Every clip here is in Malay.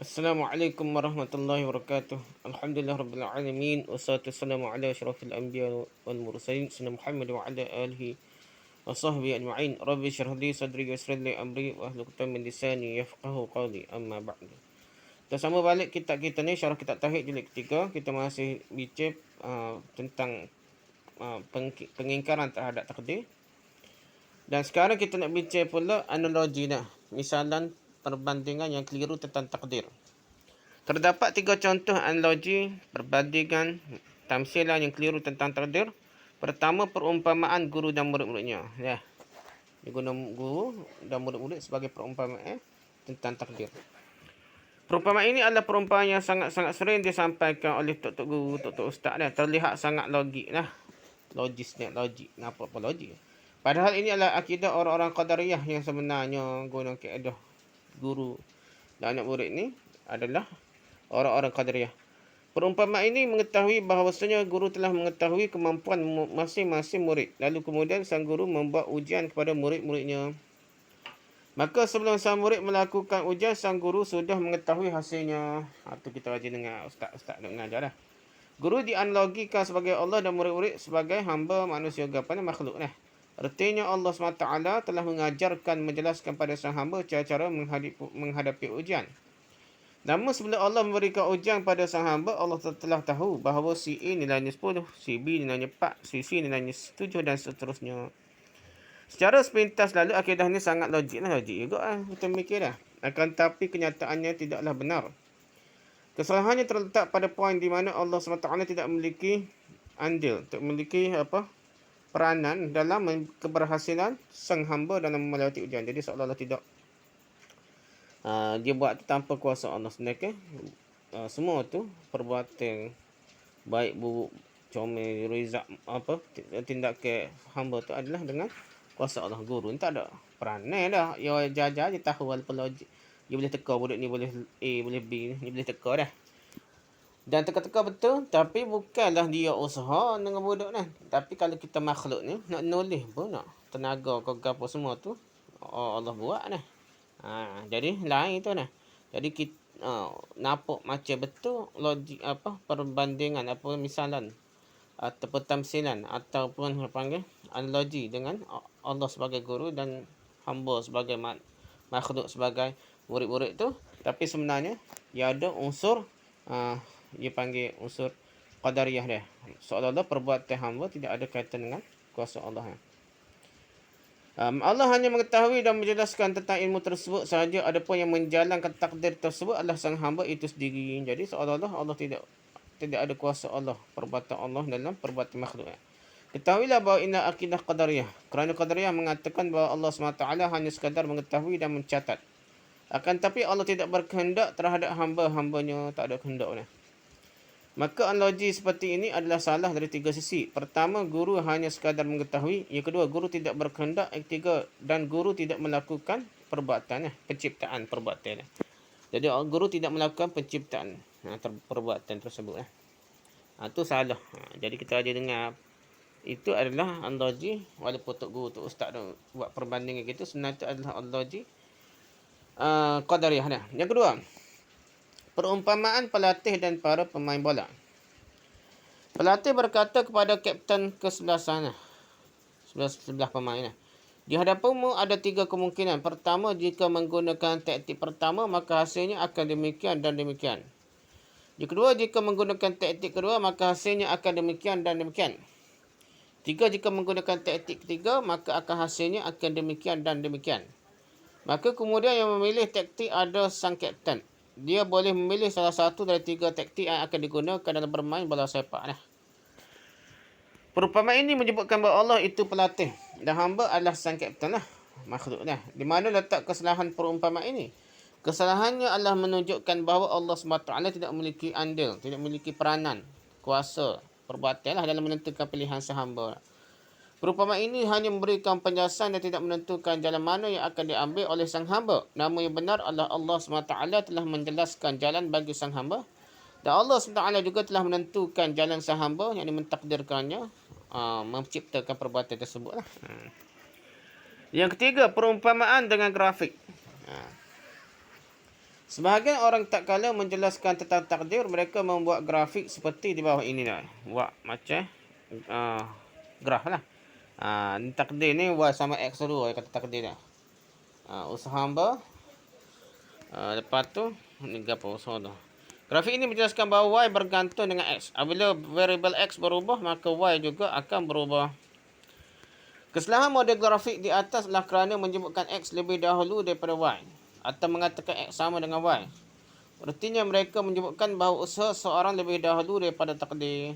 Assalamualaikum warahmatullahi wabarakatuh. Alhamdulillah rabbil alamin wassalatu wassalamu ala asyrafil anbiya wal mursalin sayyidina Muhammad wa ala alihi wa sahbihi ajma'in. Rabbi shrah li sadri wa yassir li amri wa hlul 'uqdatam min lisani yafqahu qawli. Amma ba'du. Kita sama balik kitab kita ni, syarah kitab tauhid jilid ketiga. Kita masih bincang tentang pengingkaran terhadap takdir. Dan sekarang kita nak bincang pula analogi dah. Misalan perbandingan yang keliru tentang takdir. Terdapat 3 contoh analogi, perbandingan, tamsilan yang keliru tentang takdir. Pertama, perumpamaan guru dan murid-muridnya. Ya. Dia guna guru dan murid-murid sebagai perumpamaan tentang takdir. Perumpamaan ini adalah perumpamaan yang sangat-sangat sering disampaikan oleh tok-tok guru, tok-tok ustaz dah. Terlihat sangat logik lah. Logik. Apa logik? Padahal ini adalah akidah orang-orang Qadariyah yang sebenarnya guna kaedah guru dan anak murid ni adalah orang-orang Qadariyah. Perumpamaan ini mengetahui bahawasanya guru telah mengetahui kemampuan masing-masing murid. Lalu kemudian sang guru membuat ujian kepada murid-muridnya. Maka sebelum sang murid melakukan ujian, sang guru sudah mengetahui hasilnya. Itu kita rajin dengar ustaz-ustaz nak mengajar dah. Guru dianalogikan sebagai Allah dan murid-murid sebagai hamba manusia gapan makhluk dah. Artinya Allah SWT telah mengajarkan, menjelaskan pada sang hamba cara-cara menghadapi ujian. Namun sebelum Allah memberikan ujian pada sang hamba, Allah telah tahu bahawa si A nilainya 10, si B nilainya 4, si C nilainya 7 dan seterusnya. Secara sepintas lalu akidah ini sangat logik juga kita mikir dah. Akan tapi kenyataannya tidaklah benar. Kesalahannya terletak pada poin di mana Allah SWT tidak memiliki andil, tidak memiliki peranan dalam keberhasilan sang hamba dalam melewati ujian. Jadi seolah-olah tidak dia buat tanpa kuasa Allah. Sebenarnya semua tu perbuatan baik buruk, comel, rizak, tindakan hamba tu adalah dengan kuasa Allah. Guru ni tak ada peranan dah. Dia jajar je tahu walaupun logik. Dia boleh teka budak ni boleh A, boleh B, ni boleh teka dah. Dan teka-teka betul, tapi bukanlah dia usaha dengan budak ni. Tapi kalau kita makhluk ni, nak nulis pun nak tenaga ke apa semua tu, Allah buat ni. Jadi lain tu ni. Jadi kita nampak macam betul logik perbandingan misalan atau tamsilan ataupun panggil analogi dengan Allah sebagai guru dan hamba sebagai makhluk sebagai murid-murid tu. Tapi sebenarnya ia ada unsur dia panggil unsur qadariyah dia. Seolah-olah perbuatan hamba tidak ada kaitan dengan kuasa Allah. Allah hanya mengetahui dan menjelaskan tentang ilmu tersebut sahaja. Adapun yang menjalankan takdir tersebut adalah sang hamba itu sendiri. Jadi seolah-olah Allah tidak ada kuasa Allah, perbuatan Allah dalam perbuatan makhluk. Ketahuilah bahawa inilah akidah qadariyah. Kerana qadariyah mengatakan bahawa Allah SWT hanya sekadar mengetahui dan mencatat. Akan tapi Allah tidak berkehendak terhadap hamba-hambanya, tak ada kehendak. Maka analogi seperti ini adalah salah dari 3 sisi. Pertama, guru hanya sekadar mengetahui. Yang kedua, guru tidak berkehendak. Yang ketiga, dan guru tidak melakukan perbuatan, penciptaan perbuatan. Jadi guru tidak melakukan penciptaan perbuatan tersebut. Itu salah. Jadi kita aja dengar itu adalah analogi. Walaupun tok guru, tok ustaz buat perbandingan gitu, sebenarnya itu adalah analogi qadariyah. Yang kedua, perumpamaan pelatih dan para pemain bola. Pelatih berkata kepada kapten ke-11 sana, sebelah pemain. Di hadapanmu ada 3 kemungkinan. Pertama, jika menggunakan taktik pertama, maka hasilnya akan demikian dan demikian. Yang kedua, jika menggunakan taktik kedua, maka hasilnya akan demikian dan demikian. 3, jika menggunakan taktik ketiga, maka akan hasilnya akan demikian dan demikian. Maka kemudian yang memilih taktik ada sang kapten. Dia boleh memilih salah satu dari 3 taktik yang akan digunakan dalam bermain bola sepak. Perumpamaan ini menyebutkan bahawa Allah itu pelatih dan hamba adalah sang kapten makhluk. Di mana letak kesalahan perumpamaan ini? Kesalahannya adalah menunjukkan bahawa Allah SWT tidak memiliki andil, tidak memiliki peranan, kuasa, perbuatan dalam menentukan pilihan sang hamba. Perumpamaan ini hanya memberikan penjelasan dan tidak menentukan jalan mana yang akan diambil oleh sang hamba. Namun yang benar adalah Allah SWT telah menjelaskan jalan bagi sang hamba. Dan Allah SWT juga telah menentukan jalan sang hamba, yang mentakdirkannya menciptakan perbuatan tersebut. Yang ketiga, perumpamaan dengan grafik. Sebahagian orang tak kala menjelaskan tentang takdir, mereka membuat grafik seperti di bawah ini lah. Buat macam graf lah. Takdir ni Y sama X dulu, kata takdir lah. Usaha hamba. Lepas tu, ni apa usaha tu. Grafik ini menjelaskan bahawa Y bergantung dengan X. Apabila variable X berubah, maka Y juga akan berubah. Kesalahan model grafik di atas adalah kerana menyebutkan X lebih dahulu daripada Y. Atau mengatakan X sama dengan Y. Artinya mereka menyebutkan bahawa usaha seorang lebih dahulu daripada takdir.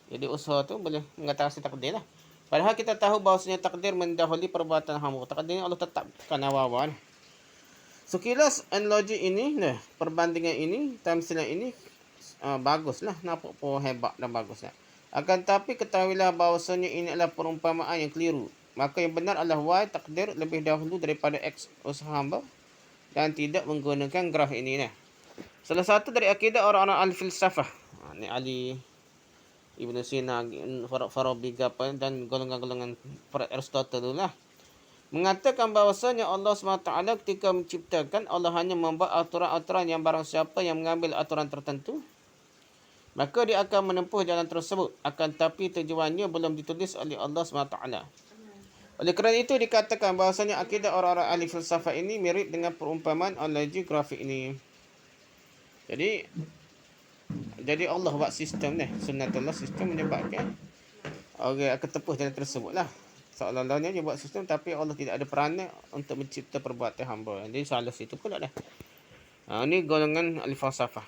Jadi usaha tu boleh mengatasi takdir lah. Padahal kita tahu bahawasanya takdir mendahului perbuatan hamba. Takdir Allah tetapkan awal-awal. Sekilas analogi ini, perbandingan ini, tamsilan ini baguslah. Nampak pun hebat dan baguslah. Akan tetapi ketahuilah bahawasanya ini adalah perumpamaan yang keliru. Maka yang benar adalah Y takdir lebih dahulu daripada X usaha hamba. Dan tidak menggunakan graf ini. Salah satu dari akidah orang-orang al-filsafah. Ni Ali Ibn Sina, Farabi dan golongan-golongan Aristotle itulah. Mengatakan bahawasanya Allah SWT ketika menciptakan, Allah hanya membuat aturan-aturan yang barang siapa yang mengambil aturan tertentu, maka dia akan menempuh jalan tersebut. Akan tapi tujuannya belum ditulis oleh Allah SWT. Oleh kerana itu dikatakan bahawasanya akidah orang-orang ahli filsafah ini mirip dengan perumpamaan analogi grafik ini. Jadi Allah buat sistem ni. Sunnatullah sistem menyebabkan orang akan tempuh jalan tersebut lah. Seolah-olahnya dia buat sistem tapi Allah tidak ada peranan untuk mencipta perbuatan hamba. Jadi salah situ pula dah. Ini golongan al-falsafah.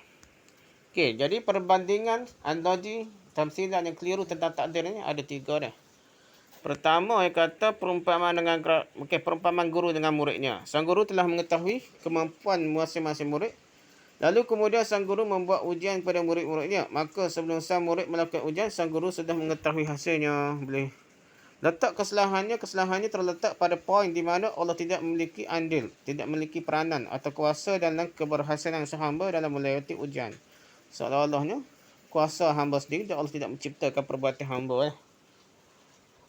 Okey, jadi perbandingan analogi tamsilan yang keliru tentang takdir ni ada 3 dah. Pertama, dia kata perumpamaan perumpamaan guru dengan muridnya. Sang guru telah mengetahui kemampuan masing-masing murid. Lalu kemudian sang guru membuat ujian kepada murid-muridnya. Maka sebelum sang murid melakukan ujian, sang guru sudah mengetahui hasilnya. Boleh letak kesalahannya terletak pada poin di mana Allah tidak memiliki andil, tidak memiliki peranan atau kuasa dalam keberhasilan sang hamba dalam melewati ujian. Seolah-olahnya kuasa hamba sendiri dan Allah tidak menciptakan perbuatan hamba.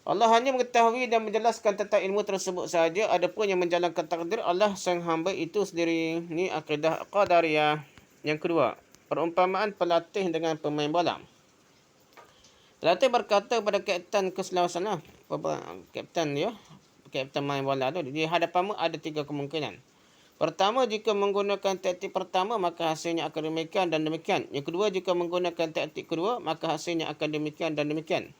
Allah hanya mengetahui dan menjelaskan tentang ilmu tersebut sahaja. Adapun yang menjalankan takdir Allah sang hamba itu sendiri. Ni akidah Qadariyah. Yang kedua, perumpamaan pelatih dengan pemain bola. Pelatih berkata kepada kapten keselamasan, kapten main bola tu, di hadapanmu ada 3 kemungkinan. Pertama, jika menggunakan taktik pertama, maka hasilnya akan demikian dan demikian. Yang kedua, jika menggunakan taktik kedua, maka hasilnya akan demikian dan demikian.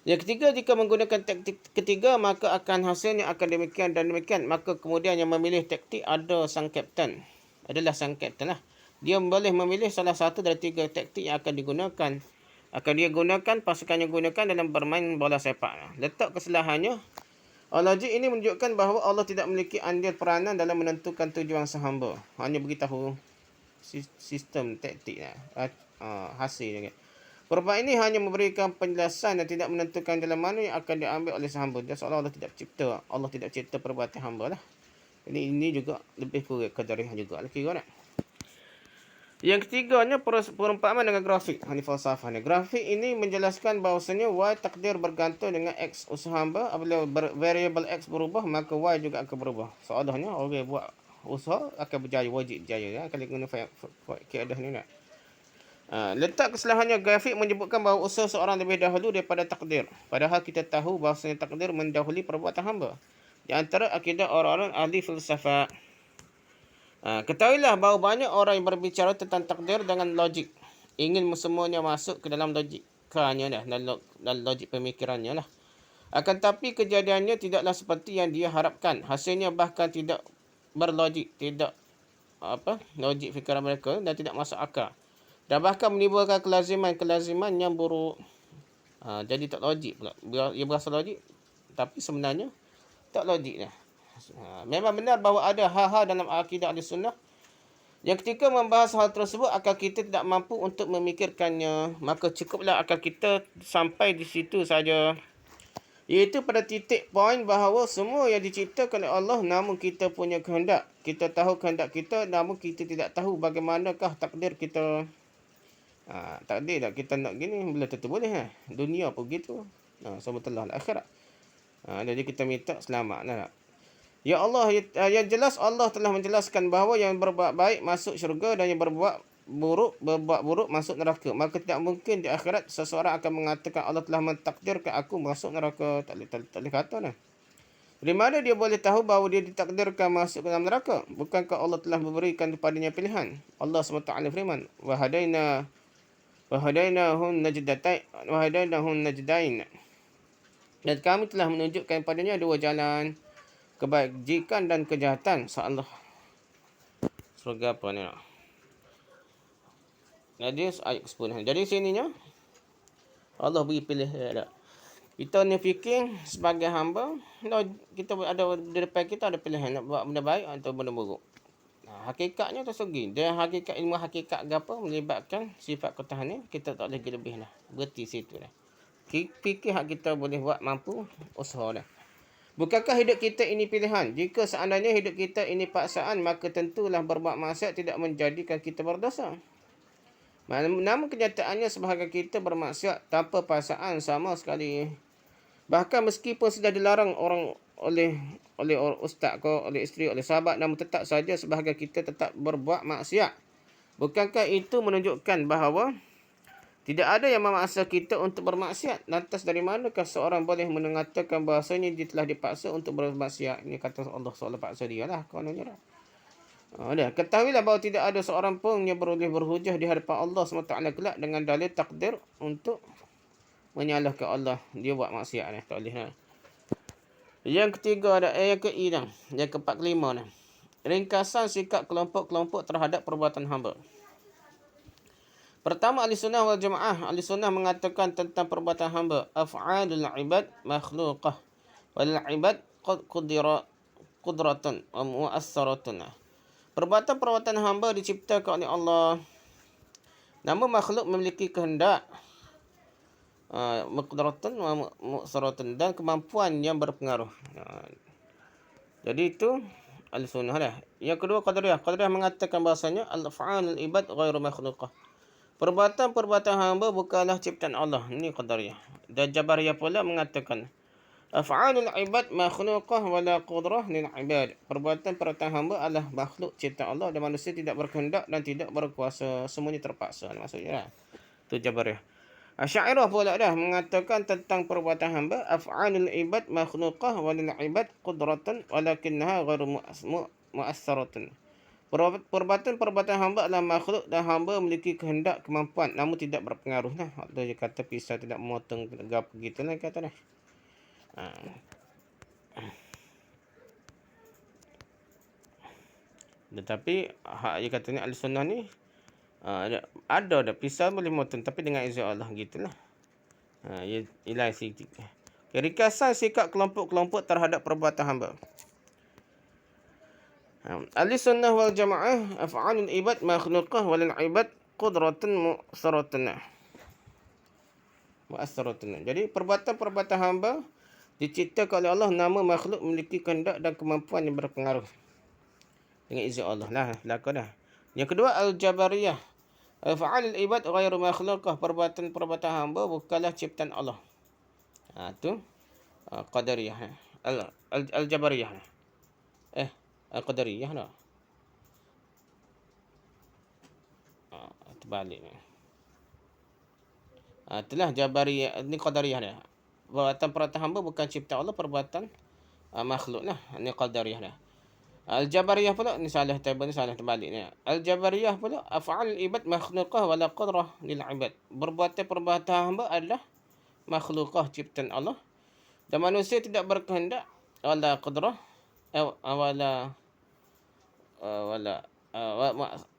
Yang ketiga, jika menggunakan taktik ketiga, maka akan hasilnya akan demikian dan demikian. Maka kemudian yang memilih taktik adalah sang kapten lah. Dia boleh memilih salah satu dari 3 taktik yang akan digunakan. Akan dia gunakan, pasukan yang gunakan dalam bermain bola sepak. Letak kesalahannya. Analogi ini menunjukkan bahawa Allah tidak memiliki andil peranan dalam menentukan tujuan sang hamba. Hanya beritahu sistem taktik hasil. Perumpamaan ini hanya memberikan penjelasan dan tidak menentukan dalam mana yang akan diambil oleh sang hamba. Seolah Allah tidak cipta. Allah tidak cipta perbuatan hamba lah. Jadi ini juga lebih kurang Qadariyah juga. Kira tak? Yang ketiganya perumpamaan dengan grafik. Ini falsafah ni. Grafik ini menjelaskan bahawasanya Y takdir bergantung dengan X usaha hamba. Apabila variable X berubah, maka Y juga akan berubah. Seolahnya orang buat usaha akan berjaya, wajib jaya. Kalau guna keadaan ni nak. Letak kesalahannya grafik menyebutkan bahawa usaha seorang lebih dahulu daripada takdir. Padahal kita tahu bahawasanya takdir mendahului perbuatan hamba. Di antara akidah orang-orang ahli filsafat. Ketahuilah bahawa banyak orang yang berbicara tentang takdir dengan logik. Ingin semuanya masuk ke dalam logikanya dah, dalam logik pemikirannya lah. Akan tapi kejadiannya tidaklah seperti yang dia harapkan. Hasilnya bahkan tidak berlogik, tidak logik fikiran mereka dan tidak masuk akal. Dan bahkan menimbulkan kelaziman yang buruk. Jadi tak logik pula. Ia berasa logik, tapi sebenarnya tak logik dah. Memang benar bahawa ada hal-hal dalam akidah Ahlussunnah yang ketika membahas hal tersebut akal kita tidak mampu untuk memikirkannya. Maka cukuplah akal kita sampai di situ saja. Iaitu pada titik poin bahawa semua yang diciptakan oleh Allah namun kita punya kehendak. Kita tahu kehendak kita namun kita tidak tahu bagaimanakah takdir kita. Takdir tak kita nak gini belum tentu boleh. Dunia pun gitu. Sebetullah akhirat. Jadi kita minta selamat lah. Ya Allah, yang jelas Allah telah menjelaskan bahawa yang berbuat baik masuk syurga dan yang berbuat buruk masuk neraka. Maka tidak mungkin di akhirat seseorang akan mengatakan Allah telah mentakdirkan aku masuk neraka. Tak boleh kata nah. Dari mana dia boleh tahu bahawa dia ditakdirkan masuk ke dalam neraka? Bukankah Allah telah memberikan kepadanya pilihan? Allah SWT firman, wahadainahun najdain. Dan kami telah menunjukkan padanya dua jalan, kebajikan dan kejahatan. Allah. Surga apa ni? Jadi ayat ke-10. Jadi sininya Allah beri pilihan. Kita ni fikir sebagai hamba, kita ada di depan kita ada pilihan nak buat benda baik atau benda buruk. Hakikatnya tu segi. Dan hakikat ilmu hakikat apa melibatkan sifat ketuhanan, kita tak boleh lebih lah. Berhenti situ dah. Fikir hak kita boleh buat mampu usaha dah. Bukankah hidup kita ini pilihan? Jika seandainya hidup kita ini paksaan, maka tentulah berbuat maksiat tidak menjadikan kita berdosa. Namun kenyataannya sebahagian kita bermaksiat tanpa paksaan sama sekali. Bahkan meskipun sudah dilarang orang oleh ustaz ke, oleh isteri, oleh sahabat, namun tetap saja sebahagian kita tetap berbuat maksiat. Bukankah itu menunjukkan bahawa tidak ada yang memaksa kita untuk bermaksiat? Lantas dari manakah seorang boleh mengatakan bahasanya dia telah dipaksa untuk bermaksiat? Ini kata Allah seolah paksa dia lah. Kononnya dah. Ketahuilah bahawa tidak ada seorang pun yang boleh berhujah di hadapan Allah SWT kelak dengan dalil takdir untuk menyalahkan Allah. Dia buat maksiat ni. Tak boleh lah. Yang ketiga ada yang ke-6. Yang keempat kelima ni. Ringkasan sikap kelompok-kelompok terhadap perbuatan hamba. Pertama, ahli sunnah wal jamaah. Ahli sunnah mengatakan tentang perbuatan hamba. Af'alul ibad makhluqah. Wal ibad qudratun wa mu'assaratun. Perbuatan-perbuatan hamba diciptakan oleh Allah. Namun makhluk memiliki kehendak. Qudratun wa mu'assaratun. Dan kemampuan yang berpengaruh. Jadi itu ahli sunnah lah. Yang kedua, qadariyah. Qadariyah mengatakan bahasanya al-af'alul ibad ghairu makhluqah. Perbuatan-perbuatan hamba bukanlah ciptaan Allah. Ini qadariyah. Dan jabariyah pula mengatakan af'alul ibad makhluqah wala qudrah lil ibad. Perbuatan-perbuatan hamba adalah makhluk ciptaan Allah dan manusia tidak berkehendak dan tidak berkuasa. Semuanya terpaksa. Maksudnya lah. Itu jabariyah. Asy'ariyah pula dah mengatakan tentang perbuatan hamba af'alul ibad makhluqah walil ibad qudratan walakinnaha ghairu mu'assaratun. Perbuatan-perbuatan hamba adalah makhluk dan hamba memiliki kehendak, kemampuan namun tidak berpengaruh lah. Dia kata pisau tidak memotong tegap begitulah kata dah. Tetapi hak dia kata ni al-sunnah ni ada pisau boleh memotong tapi dengan izin Allah gitulah. Ialah ringkasan sikap kelompok-kelompok terhadap perbuatan hamba. Ahli sunnah wal jamaah af'alul ibad makhluqah walil ibad qudratun mu'assaratun. Jadi perbuatan-perbuatan hamba diciptakan oleh Allah, nama makhluk memiliki kehendak dan kemampuan yang berpengaruh dengan izin Allah lah. Lakukan dah. Yang kedua al-jabariyah. Af'alul ibad ghairu makhluqah. Perbuatan-perbuatan hamba bukanlah ciptaan Allah. Tu qadariyah. Al-jabariyah. Qadariyah lah. Terbalik ni. Itulah jabariyah. Ini qadariyah dah. Perbuatan-perbuatan hamba bukan ciptaan Allah, perbuatan makhluk lah. Ini qadariyah dah. Al-jabariyah pula ni salah terbalik ni. Al-jabariyah pula af'al ibad makhluqah wala qudrah lil ibad. Perbuatan-perbuatan hamba adalah makhlukah ciptaan Allah dan manusia tidak berkehendak wala qudrah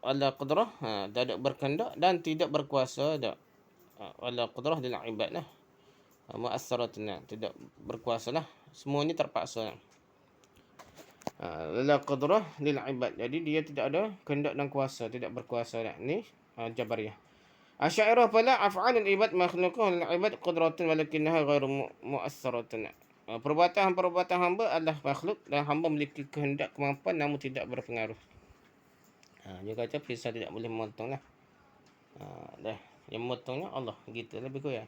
wala qudrah tidak berkehendak dan tidak berkuasa wala qudrah lil ibad lah. Mu'assaratun tidak berkuasa lah. Semuanya terpaksa. La qudrah lil ibad. Jadi dia tidak ada kehendak dan kuasa, tidak berkuasa dah. Ni jabariyah. Asy'ariyah pula af'alul ibad makhluqah lil ibad qudratun walakinnaha ghairu mu'assaratun. Perbuatan hamba adalah makhluk dan hamba memiliki kehendak, kemampuan namun tidak berpengaruh. Dia kata pisau tidak boleh memotong lah. Dah. Yang memotongnya Allah. Gitu lebih kurang.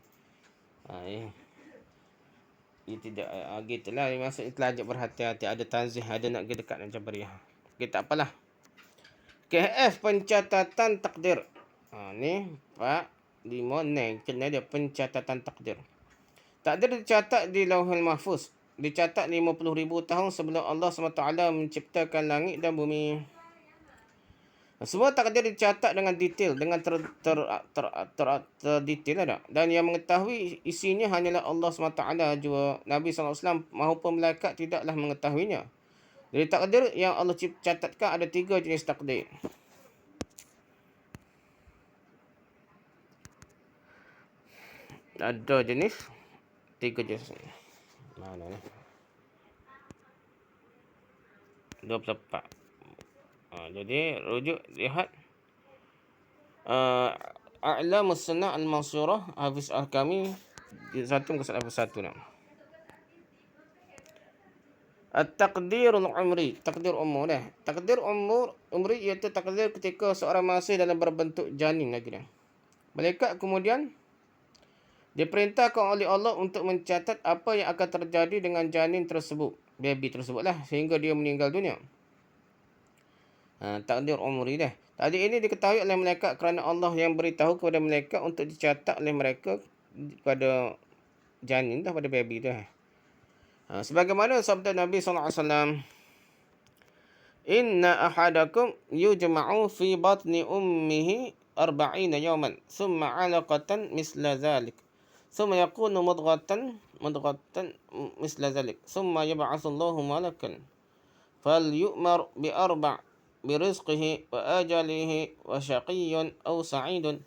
Ia tidak gitulah maksud telajak berhati-hati, ada tanzih, ada nak pergi dekat dengan Jabariyah. Okey, tak apalah. KF pencatatan takdir. Ni 4 5 6 kena dia pencatatan takdir. Takdir dicatat di Lauhul Mahfuz. Dicatat 50,000 tahun sebelum Allah SWT menciptakan langit dan bumi. Semua takdir dicatat dengan detail, dengan terdetail ada. Dan yang mengetahui isinya hanyalah Allah SWT jua. Nabi SAW maupun malaikat tidaklah mengetahuinya. Jadi takdir yang Allah catatkan ada 3 jenis takdir. Ada jenis 3 jenis. Mana ni? 24. Jadi rujuk lihat A'lamus Sunnah Al-Mansurah Hafiz Al-Kami di 1 muka 1 nak. At-taqdirul umri, takdir umur dah. Takdir umri iaitu takdir ketika seorang masih dalam berbentuk janin lagi dah. Malaikat kemudian diperintahkan oleh Allah untuk mencatat apa yang akan terjadi dengan janin tersebut, baby tersebutlah, sehingga dia meninggal dunia. Takdir umri dah. Tadi ini diketahui oleh malaikat kerana Allah yang beritahu kepada malaikat untuk dicatat oleh mereka pada janin dah, pada baby dah. Sebagaimana sabda Nabi SAW, Inna ahadakum yujma'u fi batni ummihi 40 yawman, thumma 'alaqatan misla dhalik, thumma yakunu mudghatan misla dhalik, thumma yab'athu Allahu malakan falyu'mar bi arba' birizqihi wa ajalihi wa syaqiyyun aw sa'idun.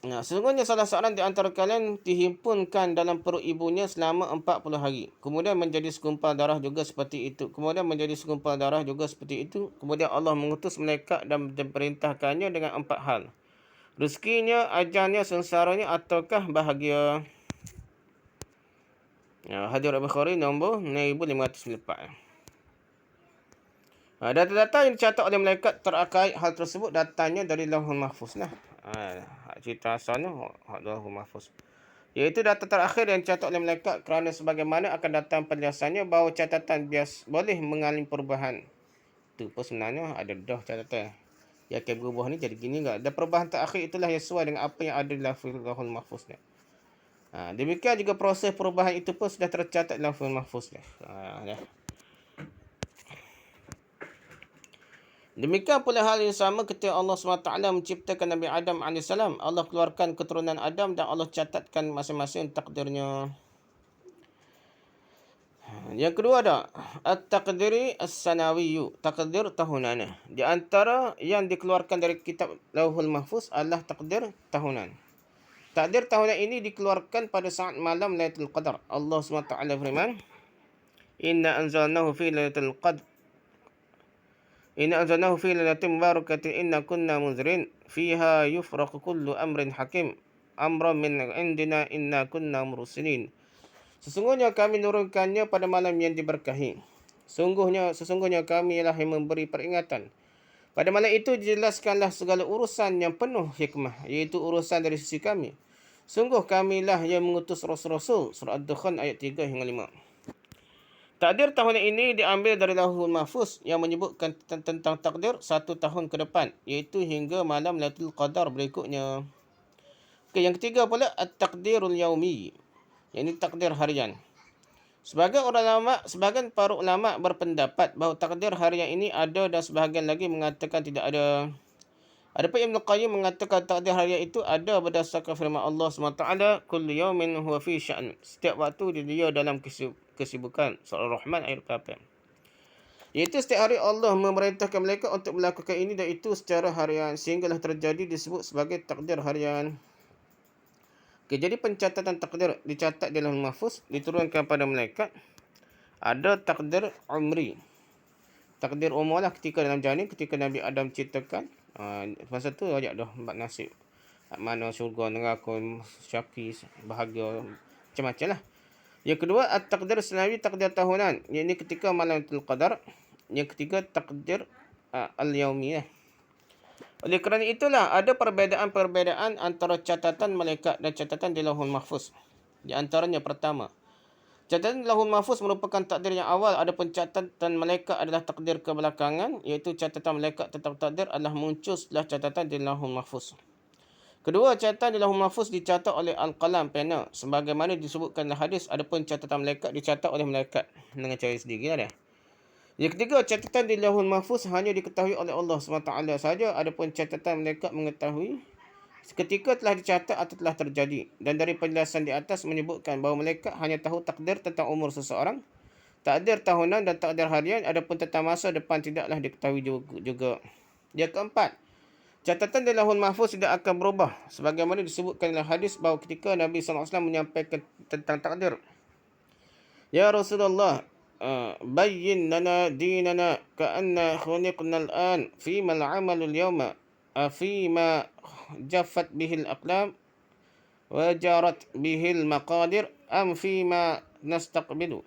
Sesungguhnya salah seorang di antara kalian dihimpunkan dalam perut ibunya selama 40 hari. Kemudian menjadi segumpal darah juga seperti itu. Kemudian Allah mengutus malaikat dan diperintahkannya dengan 4 hal. Rezekinya, ajalnya, sengsaranya ataukah bahagia. Hadis Al-Bukhari nombor 6504. Data-data yang dicatat oleh malaikat terkait hal tersebut datangnya dari Lauhul Mahfuz lah. Cerita asalnya Lauhul Mahfuz. Iaitu data terakhir yang dicatat oleh malaikat kerana sebagaimana akan datang penjelasannya bahawa catatan boleh mengalami perubahan. Itu pun sebenarnya ada dah catatan. Yang akan berubah ni jadi gini enggak. Dan perubahan terakhir itulah yang sesuai dengan apa yang ada di Lauhul Mahfuz ni. Demikian juga proses perubahan itu pun sudah tercatat di Lauhul Mahfuz ni. Demikian pula hal yang sama ketika Allah SWT menciptakan Nabi Adam AS. Allah keluarkan keturunan Adam dan Allah catatkan masing-masing takdirnya. Yang kedua ada At-Taqdiri As-Sanawiyyu, takdir tahunan. Di antara yang dikeluarkan dari kitab Lauhul Mahfuz adalah takdir tahunan. Takdir tahunan ini dikeluarkan pada saat malam Lailatul Qadar. Allah SWT firman, Inna anzalnahu fi Lailatul Qadr. Inna anzalnahu fi lailatin mubarakatin inna kunna munzirin fiha yufraqu kullu amrin hakim amran min indina inna kunna mursilin. Sesungguhnya kami menurunkannya pada malam yang diberkahi. Sesungguhnya kami ialah yang memberi peringatan. Pada malam itu dijelaskanlah segala urusan yang penuh hikmah, iaitu urusan dari sisi kami. Sungguh kamilah yang mengutus rasul-rasul. Surah Ad-Dukhan ayat 3 hingga 5. Takdir tahunan ini diambil dari Lauhul Mahfuz yang menyebutkan tentang takdir 1 tahun ke depan, iaitu hingga malam Lailatul Qadar berikutnya. Yang ketiga pula At-Taqdirul Yaumi, iaitu takdir harian. Sebahagian para ulama berpendapat bahawa takdir harian ini ada dan sebahagian lagi mengatakan tidak ada. Adapun Ibn Qayyim mengatakan takdir harian itu ada berdasarkan firman Allah SWT, Kullu yawmin huwa fi sya'n. Setiap waktu dia dalam kesibukan. Surah Rahman ayat 8. Iaitu setiap hari Allah memerintahkan mereka untuk melakukan ini dan itu secara harian, sehinggalah terjadi disebut sebagai takdir harian. Jadi pencatatan takdir dicatat dalam mahfuz, diturunkan pada malaikat. Ada takdir umri. Takdir umur lah ketika dalam janin, ketika Nabi Adam ciptakan. Masa tu ajak dah empat nasib. Mana syurga, neraka, syaki, bahagia, macam-macam lah. Yang kedua, at-taqdir sanawi, takdir tahunan. Ini ketika malam Lailatul Qadar. Yang ketiga, takdir al-yaumi. Oleh kerana itulah, ada perbezaan antara catatan malaikat dan catatan di Lauhul Mahfuz. Di antaranya pertama, Catatan Lauhul Mahfuz merupakan takdir yang awal, adapun catatan malaikat adalah takdir kebelakangan, iaitu catatan malaikat tentang takdir adalah muncul setelah catatan di Lauhul Mahfuz. Kedua, catatan di Lauhul Mahfuz dicatat oleh Al-Qalam pena sebagaimana disebutkan dalam hadis, adapun catatan malaikat dicatat oleh malaikat dengan cara sendiri dia. Yang ketiga, catatan di Lauhul Mahfuz hanya diketahui oleh Allah SWT sahaja, adapun catatan malaikat mengetahui seketika telah dicatat atau telah terjadi. Dan dari penjelasan di atas menyebutkan bahawa malaikat hanya tahu takdir tentang umur seseorang, takdir tahunan dan takdir harian, adapun tentang masa depan tidaklah diketahui juga. Yang keempat, catatan di Lauhul Mahfuz tidak akan berubah sebagaimana disebutkan dalam hadis bahawa ketika Nabi SAW menyampaikan tentang takdir, Ya Rasulullah, bayyin lana dinana ka'anna khuliqna al-an fima al-amalu al-yawma afima jaffat bihil aqlam wa jarat bihil maqadir am fima nastaqbilu.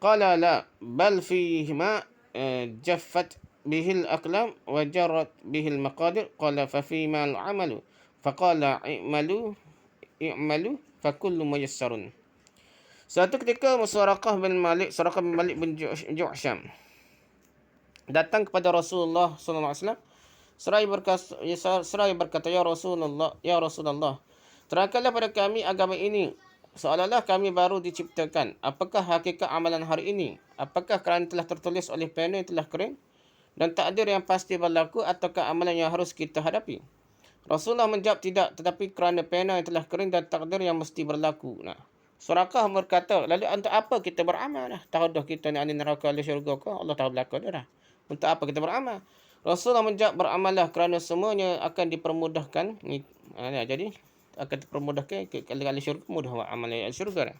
Qala la bal fima jaffat bihil aqlam wa jarat bihil maqadir. Qala fa fima al-amalu. Faqala i'malu fa kullu muyassarun. Suatu ketika Suraqah bin Malik bin Ju'sham datang kepada Rasulullah SAW. Seraya berkata, Ya Rasulullah, terangkanlah pada kami agama ini. Seolah-olah kami baru diciptakan. Apakah hakikat amalan hari ini? Apakah kerana telah tertulis oleh pena yang telah kering dan takdir yang pasti berlaku, ataukah amalan yang harus kita hadapi? Rasulullah menjawab, tidak, tetapi kerana pena yang telah kering dan takdir yang mesti berlaku. Suraqah berkata, lalu untuk apa kita beramal? Tahu dah kita ni ahli neraka, ahli syurga ke? Allah tahu belakang dah. Untuk apa kita beramal? Rasulullah menjawab, beramallah kerana semuanya akan dipermudahkan. Jadi akan dipermudahkan kalau ahli syurga mudah buat amal ahli syurga.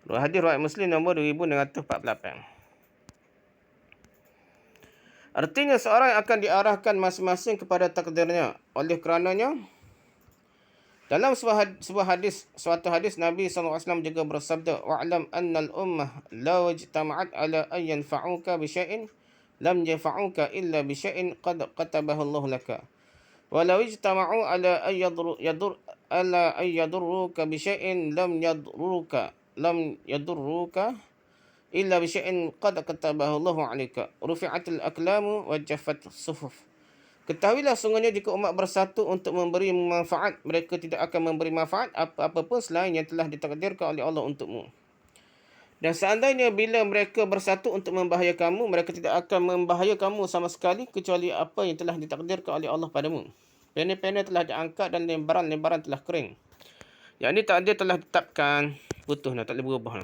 Hadis riwayat Muslim nombor 2648. Artinya seorang akan diarahkan masing-masing kepada takdirnya. Oleh kerananya, dalam suatu hadis Nabi SAW juga bersabda, wa'lam annal ummah law ijtama'at ala an yanfa'uka bi syai'in lam yanfa'uka illa bi syai'in qad katabahu Allah laka. Wa law ijtama'u ala an yadurruka bi syai'in lam yadurruka illa bi syai'in qad katabahu Allah 'alaika. Rufi'atil aqlamu wa jaffat suhuf. Ketahuilah sungguhnya jika umat bersatu untuk memberi manfaat, mereka tidak akan memberi manfaat apa-apa pun selain yang telah ditakdirkan oleh Allah untukmu. Dan seandainya bila mereka bersatu untuk membahayakan kamu, mereka tidak akan membahayakan kamu sama sekali kecuali apa yang telah ditakdirkan oleh Allah padamu. Pena-pena telah diangkat dan lembaran-lembaran telah kering. Yang ini takdir telah ditetapkan, putus tak boleh berubah.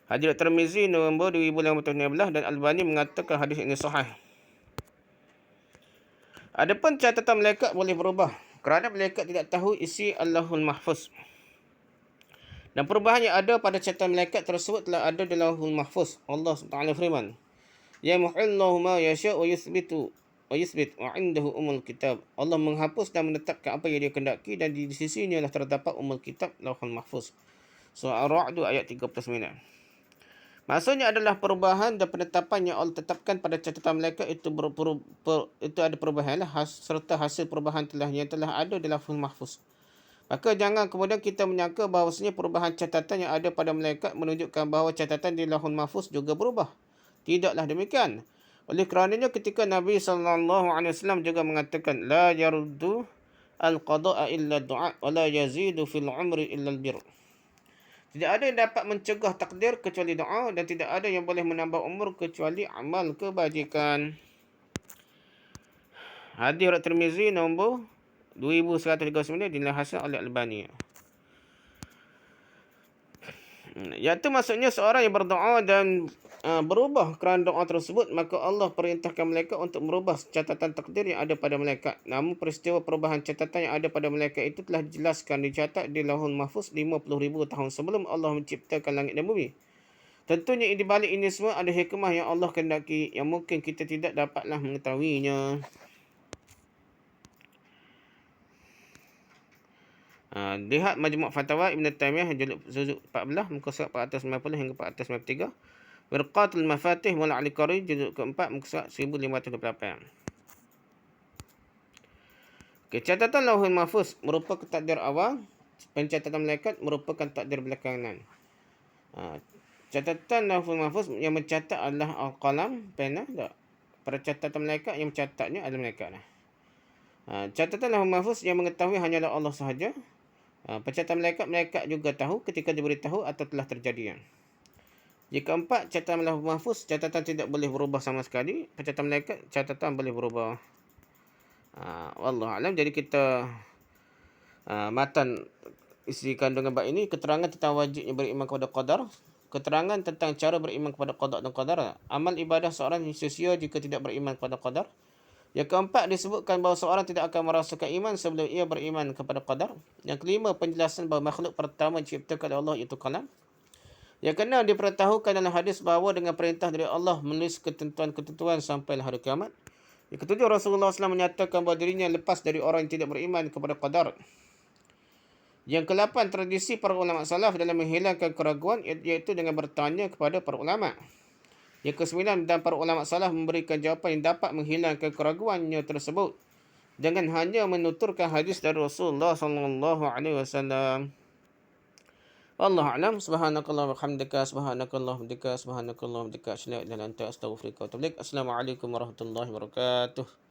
Hadis Tirmizi nombor 2519 dan Albani mengatakan hadis ini sahih. Adapun catatan malaikat boleh berubah kerana malaikat tidak tahu isi Lauhul Mahfuz. Dan perubahan yang ada pada catatan malaikat tersebut telah ada di Lauhul Mahfuz. Allah SWT firman, Ya muhillahu ma yasha' wa yuthbit wa indahu umul kitab. Allah menghapus dan menetapkan apa yang dia kendaki dan di sisinya lah terdapat umul kitab Lauhul Mahfuz. Surah Ar-Ra'd ayat 39. Maksudnya adalah perubahan dan penetapan yang Allah tetapkan pada catatan malaikat itu itu ada perubahan serta hasil perubahan yang telah ada di Lauhul Mahfuz. Maka jangan kemudian kita menyangka bahawasanya perubahan catatan yang ada pada malaikat menunjukkan bahawa catatan di Lauhul Mahfuz juga berubah. Tidaklah demikian. Oleh kerananya ketika Nabi SAW juga mengatakan, La yaruddu al-qada'a illa du'a wa la yazidu fil umri illa al-bir. Tidak ada yang dapat mencegah takdir kecuali doa dan tidak ada yang boleh menambah umur kecuali amal kebajikan. Hadis riwayat Tirmizi nombor 2139 dinahsan oleh Albani. Iaitu maksudnya seorang yang berdoa dan berubah kerana doa tersebut, maka Allah perintahkan malaikat untuk merubah catatan takdir yang ada pada malaikat. Namun peristiwa perubahan catatan yang ada pada malaikat itu telah dijelaskan dicatat di Lauhul Mahfuz 50,000 tahun sebelum Allah menciptakan langit dan bumi. Tentunya di balik ini semua ada hikmah yang Allah kehendaki yang mungkin kita tidak dapatlah mengetahuinya. Lihat Majmu' Fatawa Ibn Taymiyah juzuk 14 muka surat 490 hingga 493. Wirqatul Mafatih Mula Al-Qari juzuk keempat muka surat 1528. Catatan Lauhul Mahfuz merupakan takdir awal pencatatan malaikat merupakan takdir belakangan. Catatan Lauhul Mahfuz yang mencatat adalah al-qalam, pena tak. Pada catatan malaikat yang mencatatnya adalah malaikat lah. Catatan Lauhul Mahfuz yang mengetahui hanyalah Allah sahaja. Pencatatan malaikat juga tahu ketika diberitahu atau telah terjadi. Jika empat, catatan Lauhul Mahfuz, catatan tidak boleh berubah sama sekali. Pencatatan malaikat, catatan boleh berubah. Wallahu alam. Jadi kita matan isi kandungan bab ini keterangan tentang wajibnya beriman kepada qadar, keterangan tentang cara beriman kepada qada dan qadar, amal ibadah seorang sia-sia jika tidak beriman kepada qadar. Yang keempat disebutkan bahawa seorang tidak akan merasakan iman sebelum ia beriman kepada qadar. Yang kelima penjelasan bahawa makhluk pertama diciptakan oleh Allah iaitu kalam. Yang keenam dipertahukan dalam hadis bahawa dengan perintah dari Allah menulis ketentuan-ketentuan sampai hari kiamat. Yang ketujuh Rasulullah SAW menyatakan bahawa dirinya lepas dari orang yang tidak beriman kepada qadar. Yang ke-8 tradisi para ulama salaf dalam menghilangkan keraguan iaitu dengan bertanya kepada para ulama. Yang ke-9 dan para ulama salaf memberikan jawapan yang dapat menghilangkan keraguannya tersebut dengan hanya menuturkan hadis dari Rasulullah sallallahu alaihi wasallam. Wallahu a'lam. Subhanakallah wa bihamdika, subhanakallah wa bihamdika, subhanakallah wa bihamdika, asyhadu an la ilaha illa anta, astaghfiruka wa atubu ilaik. Assalamualaikum warahmatullahi wabarakatuh.